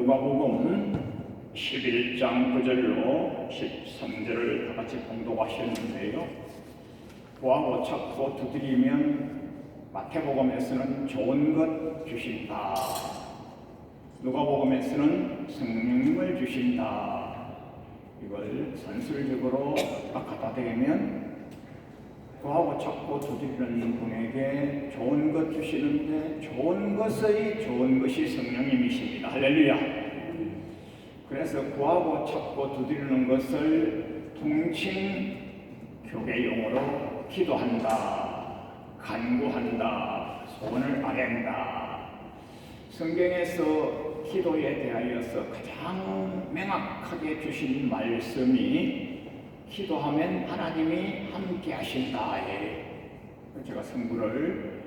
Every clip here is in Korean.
누가복음 11장 9절로 13절을 다 같이 봉독하셨는데요. 구하고 찾고 두드리면 마태복음에서는 좋은 것 주신다, 누가복음에서는 성령님을 주신다. 이걸 산술적으로 갖다 대면 구하고 찾고 두드리는 분에게 좋은 것 주시는데 좋은 것의 좋은 것이 성령님이십니다. 할렐루야. 그래서 구하고 찾고 두드리는 것을 통칭 교계용어로 기도한다, 간구한다, 소원을 아뢰는다. 성경에서 기도에 대하여서 가장 명확하게 주신 말씀이 기도하면 하나님이 함께 하신다에, 제가 성구를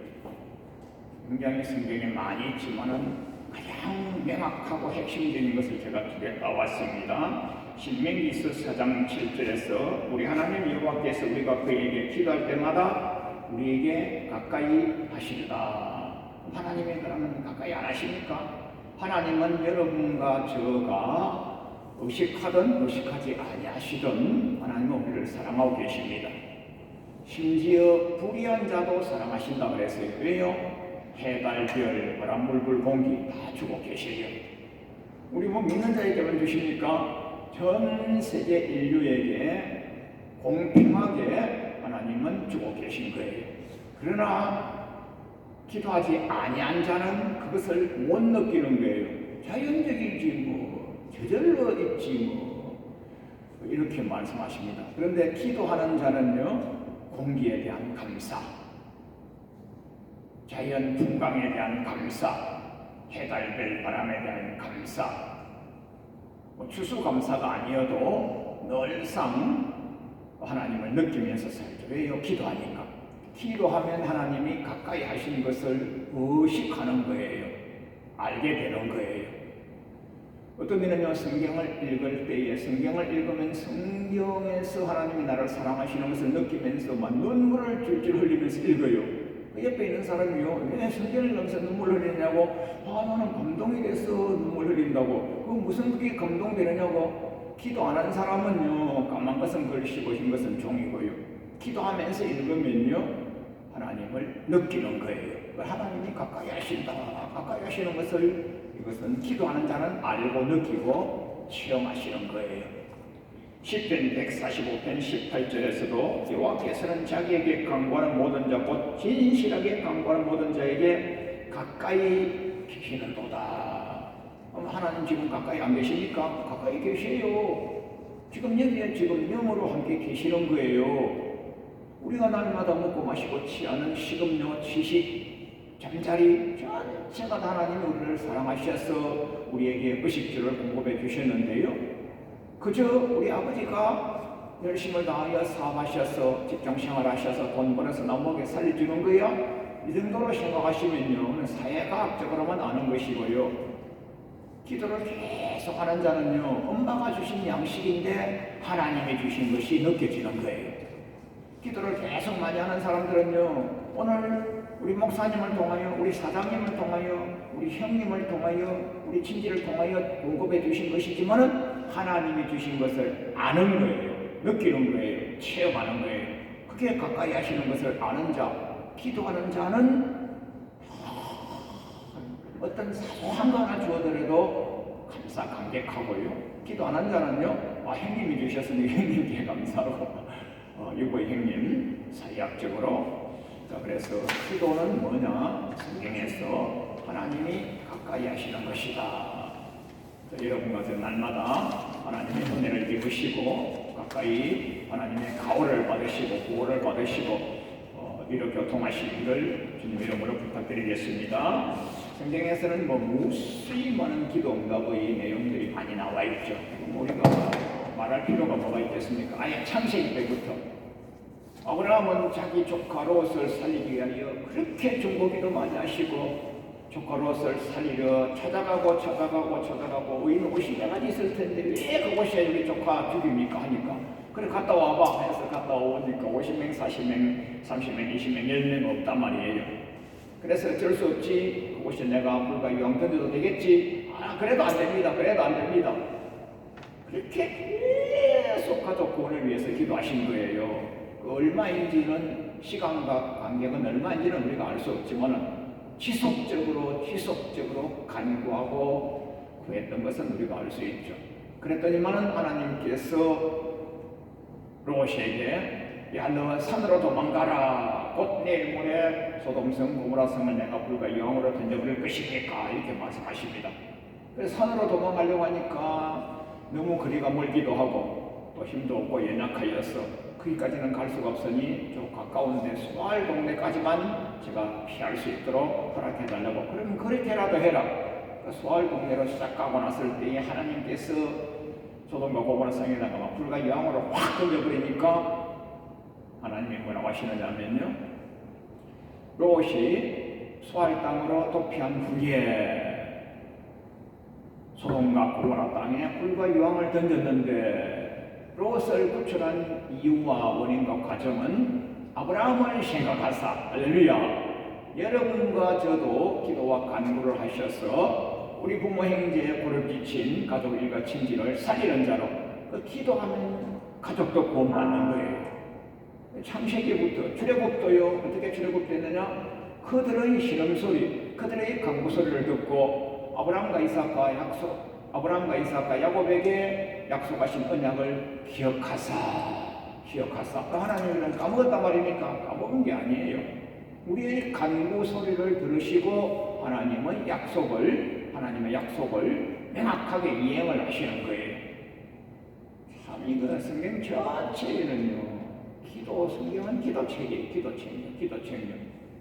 굉장히 성경에 많이 있지만은 가장 명확하고 핵심적인 것을 제가 두 개 따왔습니다. 신명기서 4장 7절에서 우리 하나님 여호와께서 우리가 그에게 기도할 때마다 우리에게 가까이 하시리라. 하나님이 그러면 가까이 안 하십니까? 하나님은 여러분과 저가 의식하든 의식하지 아니하시든 하나님은 우리를 사랑하고 계십니다. 심지어 불의한 자도 사랑하신다 그랬어요. 왜요? 해, 달, 별, 바람, 물, 불, 공기 다 주고 계시려. 우리 뭐 믿는 자에게만 주십니까? 전 세계 인류에게 공평하게 하나님은 주고 계신 거예요. 그러나 기도하지 아니한 자는 그것을 못 느끼는 거예요. 자연적이지 뭐, 저절로 있지 뭐, 이렇게 말씀하십니다. 그런데 기도하는 자는요, 공기에 대한 감사, 자연 풍광에 대한 감사, 해달별 바람에 대한 감사, 추수감사가 아니어도 늘상 하나님을 느끼면서 살죠. 왜요? 기도하니까. 기도하면 하나님이 가까이 하신 것을 의식하는 거예요. 알게 되는 거예요. 어떤 분은요, 성경을 읽을 때에 성경을 읽으면 성경에서 하나님이 나를 사랑하시는 것을 느끼면서 막 눈물을 줄줄 흘리면서 읽어요. 옆에 있는 사람이요, 왜 성경을 읽으면서 눈물 흘리냐고, 나는 감동이 돼서 눈물 흘린다고. 그 무슨 그게 감동되느냐고. 기도 안 하는 사람은요, 까만 것은 글씨고 흰 것은 종이고요, 기도하면서 읽으면요 하나님을 느끼는 거예요. 하나님이 가까이 하신다, 가까이 하시는 것을, 이것은 기도하는 자는 알고 느끼고 체험하시는 거예요. 시편 145편 18절에서도 여호와께서는 자기에게 간구하는 모든 자, 곧 진실하게 간구하는 모든 자에게 가까이 계시는도다. 하나님 지금 가까이 안 계십니까? 가까이 계세요. 지금 여기에 지금 영으로 함께 계시는 거예요. 우리가 날마다 먹고 마시고 취하는 식음료, 지식, 잠자리 전체가 다 하나님이 우리를 사랑하셔서 우리에게 의식주를 공급해 주셨는데요, 그저 우리 아버지가 열심을 다하여 사업하셔서 직장생활 하셔서 돈 벌어서 나 먹여 살려주는 거야? 이 정도로 생각하시면요, 사회과학적으로만 아는 것이고요, 기도를 계속 하는 자는요, 엄마가 주신 양식인데 하나님이 주신 것이 느껴지는 거예요. 기도를 계속 많이 하는 사람들은요, 오늘 우리 목사님을 통하여, 우리 사장님을 통하여, 우리 형님을 통하여, 우리 친지를 통하여 공급해 주신 것이지만은 하나님이 주신 것을 아는 거예요. 느끼는 거예요. 체험하는 거예요. 그게 가까이 하시는 것을 아는 자, 기도하는 자는 어떤 사소한 거 하나 주어더라도 감사감격하고요, 기도 안 하는 자는요, 형님이 주셨으니 형님께 감사하고, 이거 형님 사회학적으로. 자, 그래서 기도는 뭐냐? 성경에서 하나님이 가까이 하시는 것이다. 자, 여러분과 저 날마다 하나님의 은혜를 입으시고 가까이 하나님의 가호를 받으시고 구호를 받으시고 이렇게 교통하시기를 주님 이름으로 부탁드리겠습니다. 성경에서는 무수히 많은 기도 응답의 내용들이 많이 나와 있죠. 우리가 말할 필요가 뭐가 있겠습니까? 아예 창세기 때부터 아브라함은 자기 조카 롯을 살리기 위하여 그렇게 중보기도 많이 하시고, 조카 롯을 살리려 찾아가고 의인 50명까지 있을 텐데 왜 그곳에 우리 조카 죽입니까 하니까, 그래 갔다 와봐 해서 갔다 오니까 50명, 40명, 30명, 20명, 10명 없단 말이에요. 그래서 어쩔 수 없지, 그곳에 내가 불과 유황 던져도 되겠지, 그래도 안 됩니다. 그래도 안 됩니다. 그렇게 계속 가족 구원을 위해서 기도하신 거예요. 그 얼마인지는 시간과 간격은 얼마인지는 우리가 알 수 없지만 지속적으로 간구하고 구했던 것은 우리가 알 수 있죠. 그랬더니만은 하나님께서 롯에게 야, 너 산으로 도망가라. 곧 내일 모레 소돔성 고모라성을 내가 불과 영으로 던져버릴 것이니까 이렇게 말씀하십니다. 그래서 산으로 도망가려고 하니까 너무 거리가 멀기도 하고 또 힘도 없고 연약하여서 거기까지는 갈 수가 없으니 좀 가까운데 수알 동네까지만 제가 피할 수 있도록 허락해달라고. 그러면 그렇게라도 해라. 수알 동네로 시작하고 났을 때에 하나님께서 소돔과 고모라성에다가 막 불과 영으로 확 던져버리니까 하나님이 뭐라고 하시느냐면요, 롯이 수알 땅으로 도피한 후에 소돔과 고모라 땅에 불과 유황을 던졌는데 롯을 구출한 이유와 원인과 과정은 아브라함을 생각하사, 할렐루야, 여러분과 저도 기도와 간구를 하셔서 우리 부모 형제의 부르짖힌 가족 일가 친지를 살리는 자로 그 기도하면 가족도 구원받는 거예요. 창세기부터 출애굽도요. 어떻게 출애굽됐느냐? 그들의 신음소리, 그들의 간구소리를 듣고 아브라함과 이삭과 야곱에게 약속하신 언약을 기억하사. 하나님은 까먹었단 말입니까? 까먹은 게 아니에요. 우리의 간구 소리를 들으시고 하나님의 약속을 명확하게 이행을 하시는 거예요. 참 이거 성경 전체에는요, 성경은 기도책이에요.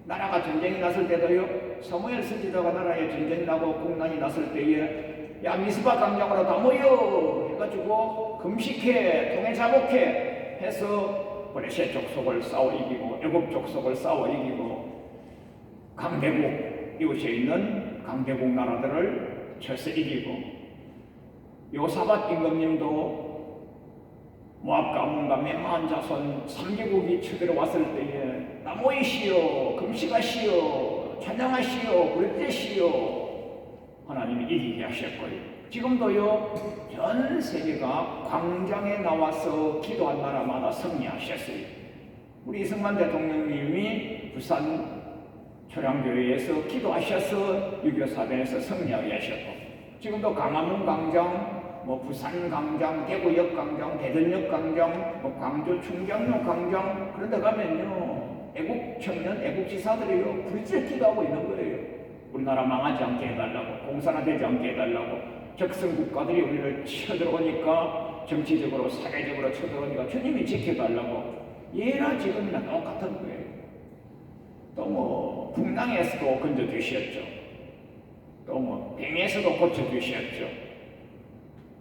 나라가 전쟁이 났을 때도요, 사무엘 선지자가 나라에 전쟁이 나고 국난이 났을 때에 야, 미스바 광장으로 다 모여 해가지고 금식해, 통해 자복해 해서 브레셋 족속을 싸워 이기고 애굽 족속을 싸워 이기고 강대국, 이웃에 있는 강대국 나라들을 쳐서 이기고, 요사밧 임금님도 모압과 암몬과 멤마한 자손 3개국이 쳐들어왔을 때에 나 모이시오, 금식하시오, 찬양하시오, 부르짖으시오, 하나님이 이기게 하셨고요. 지금도요, 전 세계가 광장에 나와서 기도한 나라마다 승리하셨어요. 우리 이승만 대통령님이 부산 초량교회에서 기도하셔서 6.25 사변에서 승리하게 하셨고, 지금도 강화문 광장, 부산 광장, 대구역 광장, 대전역 광장, 광주 충정역 광장, 그런 데 가면요, 애국 청년, 애국 지사들이요, 부르짖어 기도하고 있는 거예요. 우리나라 망하지 않게 해달라고, 공산화되지 않게 해달라고. 적성 국가들이 우리를 쳐들어오니까, 정치적으로, 사회적으로 쳐들어오니까 주님이 지켜달라고. 예나 지금이나 똑같은 거예요. 또 풍랑에서도 건져주셨죠. 또 병에서도 고쳐주셨죠.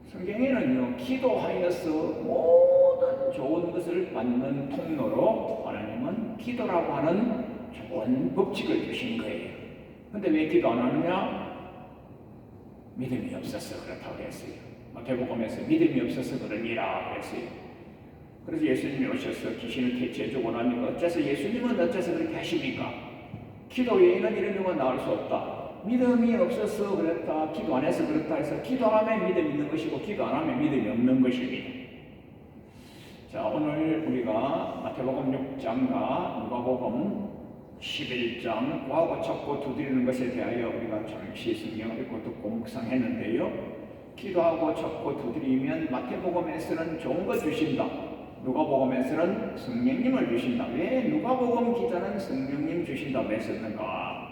성경에는요, 기도하여서 모든 좋은 것을 받는 통로로 하나님은 기도라고 하는 좋은 법칙을 주신 거예요. 근데 왜 기도 안 하느냐? 믿음이 없어서 그렇다고 했어요. 마태복음에서 믿음이 없어서 그러니라 그랬어요. 그래서 예수님이 오셔서 귀신을 퇴치해주고 나니까 어째서 예수님은 어째서 그렇게 하십니까? 기도 외에는 이런 경우가 나올 수 없다. 믿음이 없어서 그렇다, 기도 안 해서 그렇다 해서 기도하면 믿음이 있는 것이고 기도 안 하면 믿음이 없는 것입니다. 자, 오늘 우리가 마태복음 6장과 누가복음 11장 구하고 찾고 두드리는 것에 대하여 우리가 잠시 성경을 읽고 듣고 묵상했는데요, 기도하고 찾고 두드리면 마태복음에서는 좋은 것 주신다, 누가복음에서는 성령님을 주신다. 왜 누가복음 기자는 성령님 주신다고 했었는가?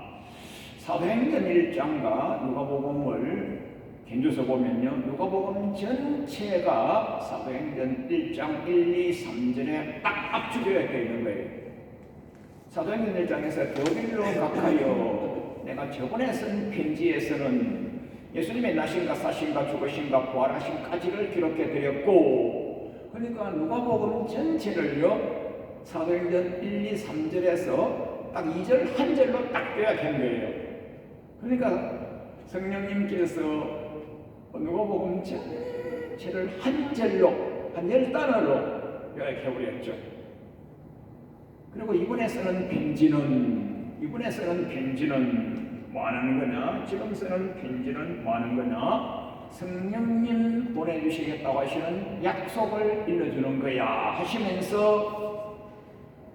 사도행전 1장과 누가복음을 견주서 보면요, 누가복음 전체가 사도행전 1장 1, 2, 3절에 딱 압축되어 있는 거예요. 사도행전 1장에서 더빌로 각하여 내가 저번에 쓴 편지에서는 예수님의 나신과 사신과 죽으신과 부활하신까지를 기록해 드렸고, 그러니까 누가복음 전체를요, 사도행전 1, 2, 3절에서 딱 2절 한 절로 딱 요약한 거예요. 그러니까 성령님께서 누가복음 전체를 한 절로, 한 10단어로 요약해버렸죠. 그리고 이번에 쓰는 편지는 뭐 하는 거냐? 지금 쓰는 편지는 뭐 하는 거냐? 성령님 보내주시겠다고 하시는 약속을 일러주는 거야 하시면서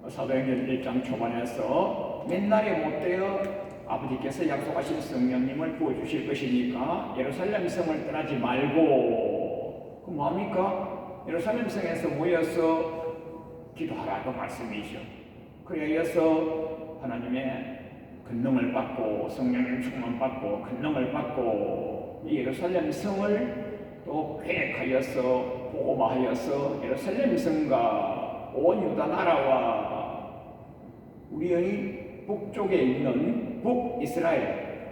사도행전 1장 초반에서 맨날에 못되어 아버지께서 약속하신 성령님을 부어주실 것이니까 예루살렘 성을 떠나지 말고, 그 뭐합니까? 예루살렘 성에서 모여서 기도하라 그 말씀이죠. 그래 이어서 하나님의 권능을 받고 성령님 충만 받고 권능을 받고 이 예루살렘 성을 또 계획하여서 보호하여서 예루살렘 성과 온 유다 나라와 우리의 북쪽에 있는 북이스라엘,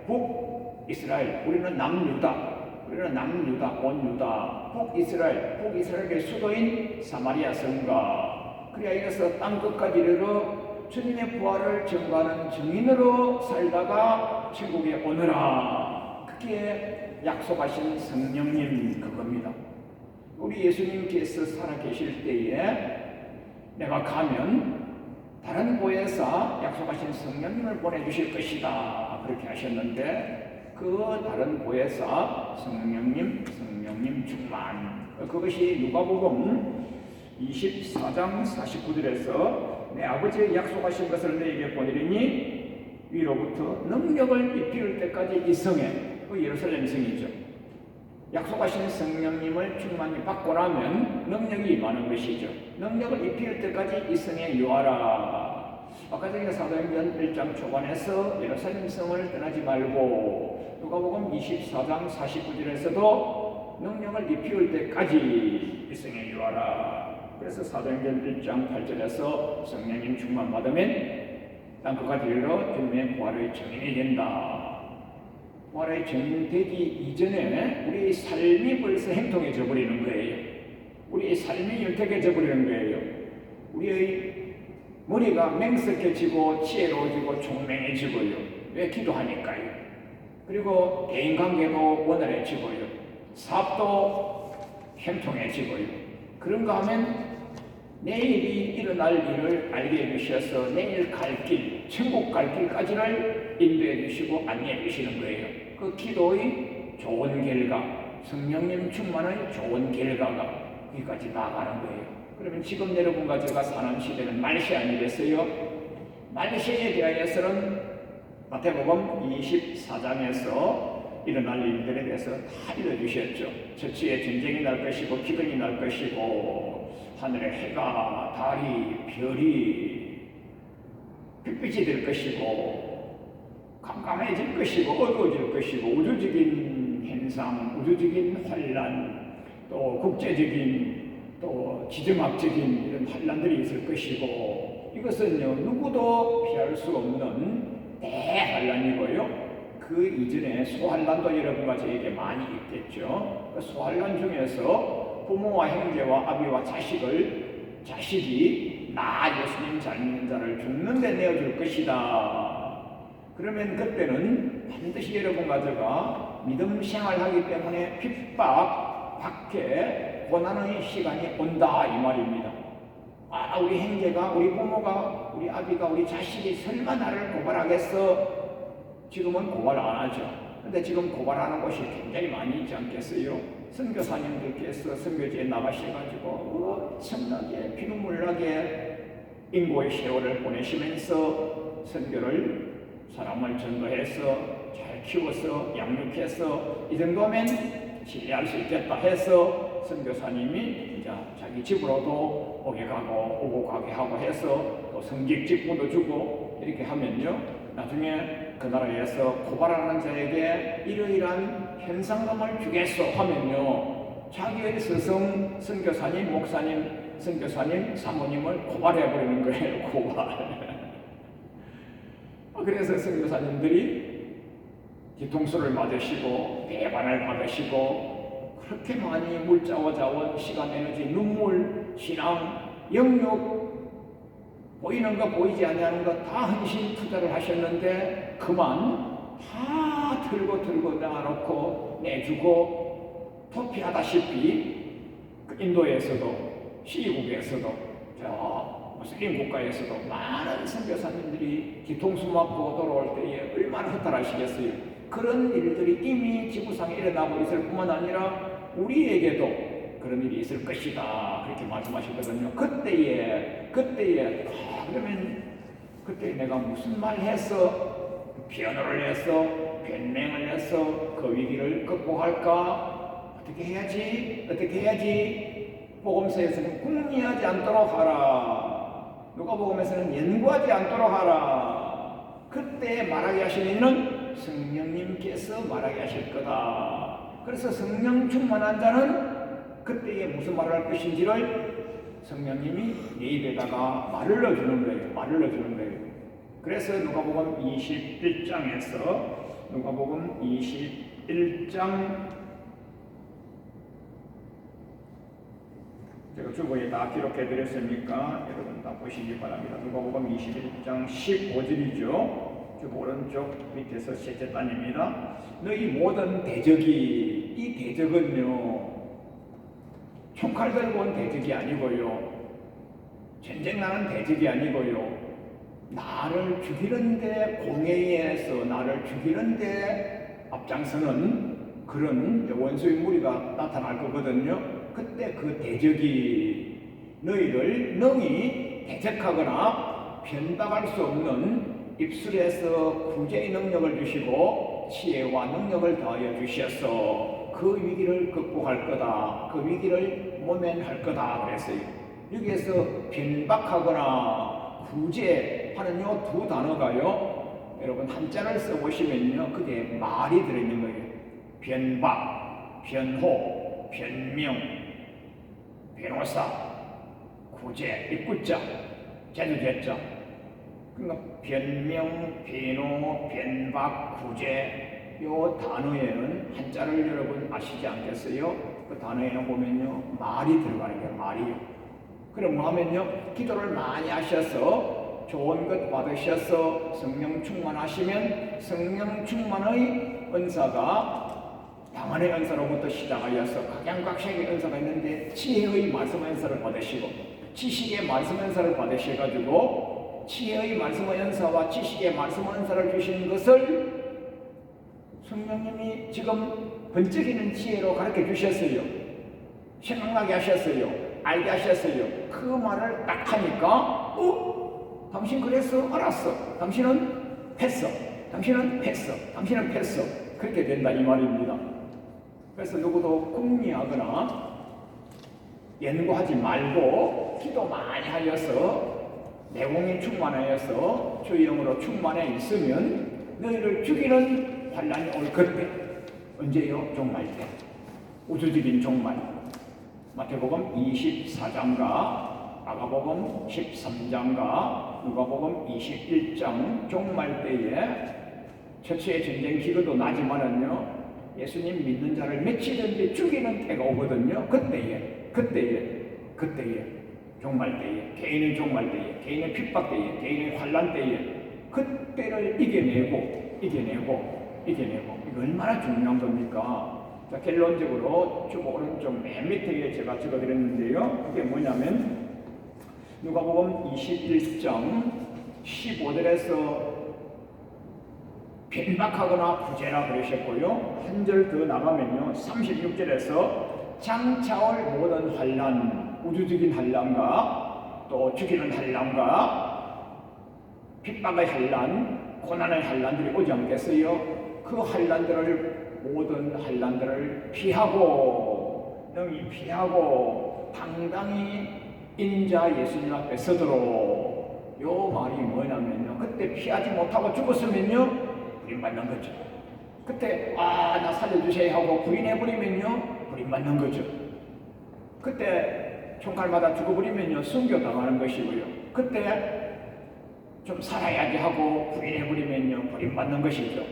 우리는 남유다, 온 유다, 북이스라엘의 수도인 사마리아 성과 그래야 이어서 땅 끝까지 이르러 주님의 부활을 증거하는 증인으로 살다가 천국에 오너라. 그게 약속하신 성령님 그겁니다. 우리 예수님께서 살아계실 때에 내가 가면 다른 보혜사 약속하신 성령님을 보내주실 것이다 그렇게 하셨는데 그 다른 보혜사 성령님 충만, 그것이 누가복음 24장 49절에서 내 아버지의 약속하신 것을 너에게 보내리니 위로부터 능력을 입힐 때까지 이 성에, 그 예루살렘 성이죠. 약속하신 성령님을 충만히 받고 나면 능력이 임하는 것이죠. 능력을 입힐 때까지 이 성에 유하라. 아까 전에 사도행전 1장 초반에서 예루살렘 성을 떠나지 말고 누가복음 24장 49절에서도 능력을 입힐 때까지 이 성에 유하라. 그래서 사도행전 1장 8절에서 성령님 충만 받으면 땅 끝까지 이르러 주님의 부활의 증인이 된다. 부활의 증인되기 이전에 우리의 삶이 벌써 행통해져 버리는 거예요. 우리의 삶이 윤택해져 버리는 거예요. 우리의 머리가 맹석해지고 지혜로워지고 총명해지고요. 왜? 기도하니까요. 그리고 대인관계도 원활해지고요. 사업도 행통해지고요. 그런가 하면 내일이 일어날 일을 알게 해주셔서 내일 갈 길, 천국 갈 길까지를 인도해 주시고 안내해 주시는 거예요. 그 기도의 좋은 결과, 성령님 충만의 좋은 결과가 여기까지 나아가는 거예요. 그러면 지금 여러분과 제가 사는 시대는 말세 아니겠어요? 말세에 대하여서는 마태복음 24장에서 일어날 일들에 대해서 다 알려주셨죠. 저치에 전쟁이 날 것이고 기근이 날 것이고 하늘에 해가, 달이, 별이 빛빛이 될 것이고 깜깜해질 것이고 어두워질 것이고 우주적인 현상, 우주적인 환란, 또 국제적인 또 지정학적인 이런 환란들이 있을 것이고 이것은요 누구도 피할 수 없는 대환란이고요. 그 이전에 소환란도 여러분과 저에게 많이 있겠죠. 그 소환란 중에서 부모와 형제와 아비와 자식이 나 예수님 잘 믿는 자를 죽는 데 내어줄 것이다. 그러면 그때는 반드시 여러분과 제가 믿음 생활하기 때문에 핍박받게 고난의 시간이 온다 이 말입니다. 우리 형제가, 우리 부모가, 우리 아비가, 우리 자식이 설마 나를 고발하겠어? 지금은 고발 안 하죠. 근데 지금 고발하는 곳이 굉장히 많이 있지 않겠어요? 선교사님들께서 선교지에 나가셔가지고 엄청나게 피눈물나게 인고의 세월을 보내시면서 선교를 사람을 전도해서 잘 키워서 양육해서 이 정도면 신뢰할 수 있겠다 해서 선교사님이 이제 자기 집으로도 오게 가고 오고 가게 하고 해서 또 성직 직분도 주고 이렇게 하면요 나중에 그 나라에서 고발하는 자에게 이러이러한 현상금을 주겠소 하면요 자기의 스승 선교사님, 목사님, 선교사님, 사모님을 고발해버리는 거예요. 고발. 그래서 선교사님들이 뒤통수를 맞으시고 배반을 받으시고 그렇게 많이 물자와 자원, 시간, 에너지, 눈물, 신앙, 영육 보이는 거 보이지 않는 거 다 헌신 투자를 하셨는데 그만 다 들고 놔놓고 내주고 도피하다시피 그 인도에서도 시국에서도 저 무슬림 국가에서도 많은 선교사님들이 뒤통수 맞고 돌아올 때에 얼마나 허탈하시겠어요. 그런 일들이 이미 지구상에 일어나고 있을 뿐만 아니라 우리에게도 그런 일이 있을 것이다, 그렇게 말씀하시거든요. 그때에 그러면 그때 내가 무슨 말 해서 변호를 해서 변명을 해서 그 위기를 극복할까? 어떻게 해야지? 복음서에서는 궁리하지 않도록 하라. 누가복음에서는 연구하지 않도록 하라. 그때 말하게 하시는 이는 성령님께서 말하게 하실 거다. 그래서 성령 충만한 자는 그때에 무슨 말을 할 것인지를 성령님이 내 입에다가 말을 넣어주는 거예요. 그래서 누가복음 21장 제가 주보에 다 기록해 드렸으니까 여러분 다 보시기 바랍니다. 누가복음 21장 15절이죠. 쭉 오른쪽 밑에서 셋째 단입니다. 너희 모든 대적이, 이 대적은요 총칼 들고 온 대적이 아니고요, 전쟁 나는 대적이 아니고요, 나를 죽이는데 공회에서 나를 죽이는데 앞장서는 그런 원수의 무리가 나타날 거거든요. 그때 그 대적이 너희를 능히 대적하거나 변박할 수 없는 입술에서 구제의 능력을 주시고 지혜와 능력을 더하여 주셔서 그 위기를 극복할 거다, 그 위기를 모면할 거다 그랬어요. 여기에서 변박하거나 구제하는 요 두 단어가요, 여러분 한자를 써보시면요 그게 말이 들어있는 거예요. 변박, 변호, 변명, 변호사, 구제, 입구자, 제주제자. 그러니까 변명, 변호, 변박, 구제, 요 단어에는 한자를 여러분 아시지 않겠어요? 그 단어에는 보면요 말이 들어가는 거예요. 말이요. 그럼 뭐 하면요, 기도를 많이 하셔서 좋은 것 받으셔서 성령 충만하시면 성령 충만의 은사가 방언의 은사로부터 시작하여서 각양각색의 은사가 있는데 지혜의 말씀 은사를 받으시고 지식의 말씀 은사를 받으셔가지고 지혜의 말씀 은사와 지식의 말씀 은사를 주신 것을 성령님이 지금 번쩍이는 지혜로 가르쳐 주셨어요. 생각나게 하셨어요. 알게 하셨어요. 그 말을 딱 하니까 당신 그랬어? 알았어. 당신은 했어. 당신은 했어. 그렇게 된다 이 말입니다. 그래서 누구도 궁리하거나 연구하지 말고 기도 많이 하여서 내공이 충만하여서 주의 영으로 충만해 있으면 너희를 죽이는 환란이 올 그때. 언제요? 종말 때. 우주적인 종말. 마태복음 24장과 마가복음 13장과 누가복음 21장 종말 때에 처치의 전쟁 기로도 나지만은요 예수님 믿는 자를 며칠 뒤에 죽이는 때가 오거든요. 그때에 종말 때에, 개인의 종말 때에, 개인의 핍박 때에, 개인의 환란 때에 그때를 이겨내고 이거 얼마나 중요한 겁니까? 자, 결론적으로 쭉 오른쪽 맨 밑에 제가 찍어드렸는데요. 그게 뭐냐면 누가복음 21장 15절에서 변박하거나 구제라 그러셨고요. 한 절 더 나가면요 36절에서 장차올 모든 환난, 우주적인 환난과 또 죽이는 환난과 핍박의 환난, 고난의 환난들이 오지 않겠어요? 그 모든 환난들을 피하고 능히 피하고 당당히 인자 예수님 앞에 서도록. 요 말이 뭐냐면요, 그때 피하지 못하고 죽었으면요 부인받는 거죠. 그때 나 살려주세요 하고 부인해버리면요 부인받는 거죠. 그때 총칼마다 죽어버리면요 순교당하는 것이고요. 그때 좀 살아야지 하고 부인해버리면요 부인받는 것이죠.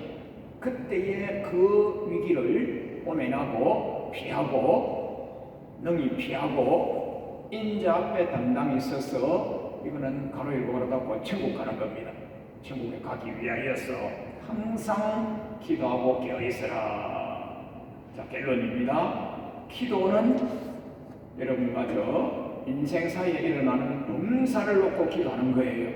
그때의 그 위기를 모면하고 피하고 능히 피하고 인자 앞에 당당히 서서 이거는 가로 열고 가로 닫고 천국 가는 겁니다. 천국에 가기 위하여서 항상 기도하고 깨어있어라. 자, 결론입니다. 기도는 여러분과 저 인생사에 일어나는 범사를 놓고 기도하는 거예요.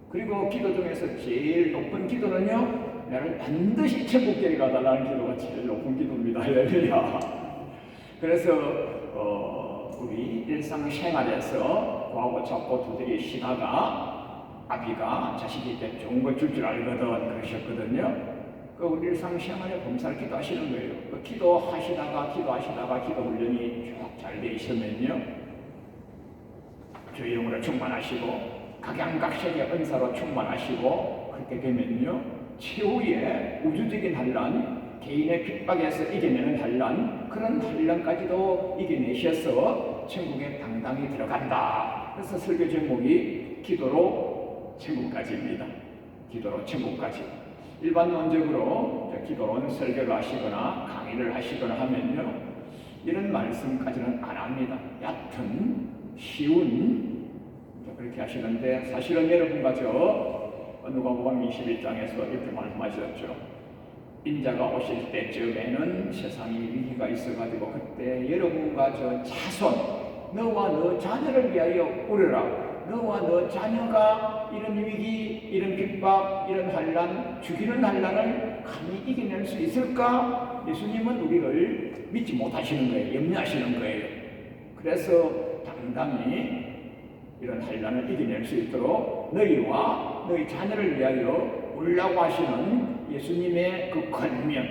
그리고 기도 중에서 제일 높은 기도는요, 나를 반드시 천국 데려가 달라는 기도가 제일 높은 기도입니다. 할렐루야. 그래서 우리 일상생활에서 구하고 찾고 두드리시다가 아비가 자식에게 좋은 걸 줄 알거든 그러셨거든요. 우리 일상생활에 범사를 기도하시는 거예요. 기도하시다가 기도 훈련이 쭉 잘 돼 있으면요, 주의 영으로 충만하시고 각양각색의 은사로 충만하시고, 그렇게 되면요, 최후의 우주적인 환란, 개인의 핍박에서 이겨내는 환란, 그런 환란까지도 이겨내셔서 천국에 당당히 들어간다. 그래서 설교 제목이 기도로 천국까지입니다. 기도로 천국까지. 일반론적으로 기도론 설교를 하시거나 강의를 하시거나 하면요, 이런 말씀까지는 안 합니다. 얕은 쉬운 그렇게 하시는데, 사실은 여러분과 누가복음 21장에서 이렇게 말씀하셨죠. 인자가 오실 때쯤에는 세상이 위기가 있어가지고 그때 여러분과 자손, 너와 너 자녀를 위하여 울어라. 너와 너 자녀가 이런 위기, 이런 핍박, 이런 환란, 죽이는 환란을 감히 이겨낼 수 있을까? 예수님은 우리를 믿지 못하시는 거예요. 염려하시는 거예요. 그래서 당당히 이런 환란을 이겨낼 수 있도록 너희와 너희 자녀를 위하여 울라고 하시는 예수님의 그 권면,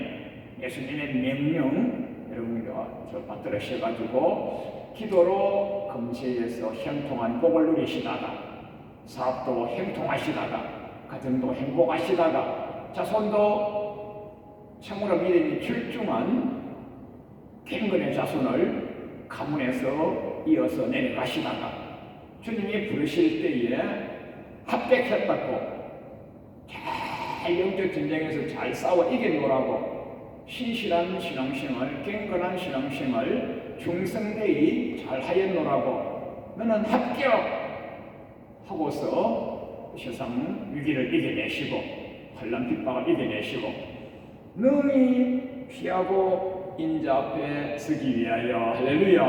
예수님의 명령, 여러분과 받들으셔가지고 기도로 금세에서 형통한 복을 누리시다가, 사업도 형통하시다가, 가정도 행복하시다가, 자손도 참으로 믿음이 출중한 갱근의 자손을 가문에서 이어서 내려가시다가, 주님이 부르실 때에 합격했다고 잘 영적 전쟁에서 잘 싸워 이겨놓으라고 신실한 신앙생활, 갱건한 신앙생활, 중성되이 잘 하였노라고, 너는 합격하고서 세상 위기를 이겨내시고 환난 핍박을 이겨내시고 능히 피하고 인자 앞에 서기 위하여. 할렐루야.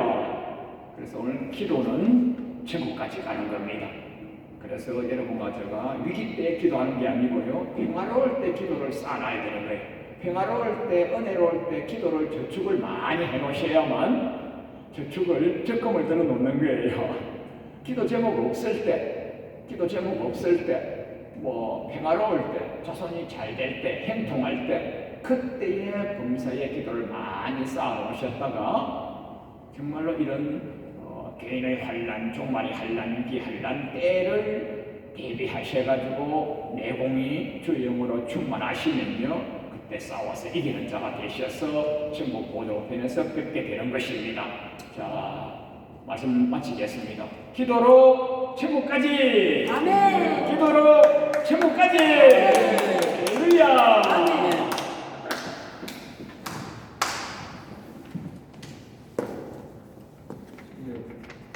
그래서 오늘 기도는 천국까지 가는 겁니다. 그래서 여러분과 제가 위기 때 기도하는 게 아니고요, 평화로울 때 기도를 쌓아놔야 되는 거예요. 평화로울 때, 은혜로울 때 기도를 저축을 많이 해놓으셔야만 적금을 들어 놓는 거예요. 기도 제목 없을 때, 평화로울 때, 자손이 잘 될 때, 행통할 때, 그때의 범사의 기도를 많이 쌓아 놓으셨다가 정말로 이런 개인의 환란, 종말의 환란, 위기 환란 때를 대비하셔가지고 내공이 주의 영으로 충만하시면요, 그때 싸워서 이기는 자가 되셔서 천국 보좌편에서 뵙게 되는 것입니다. 자, 말씀 마치겠습니다. 기도로 천국까지. 아멘. 기도로 천국까지. 할렐루야.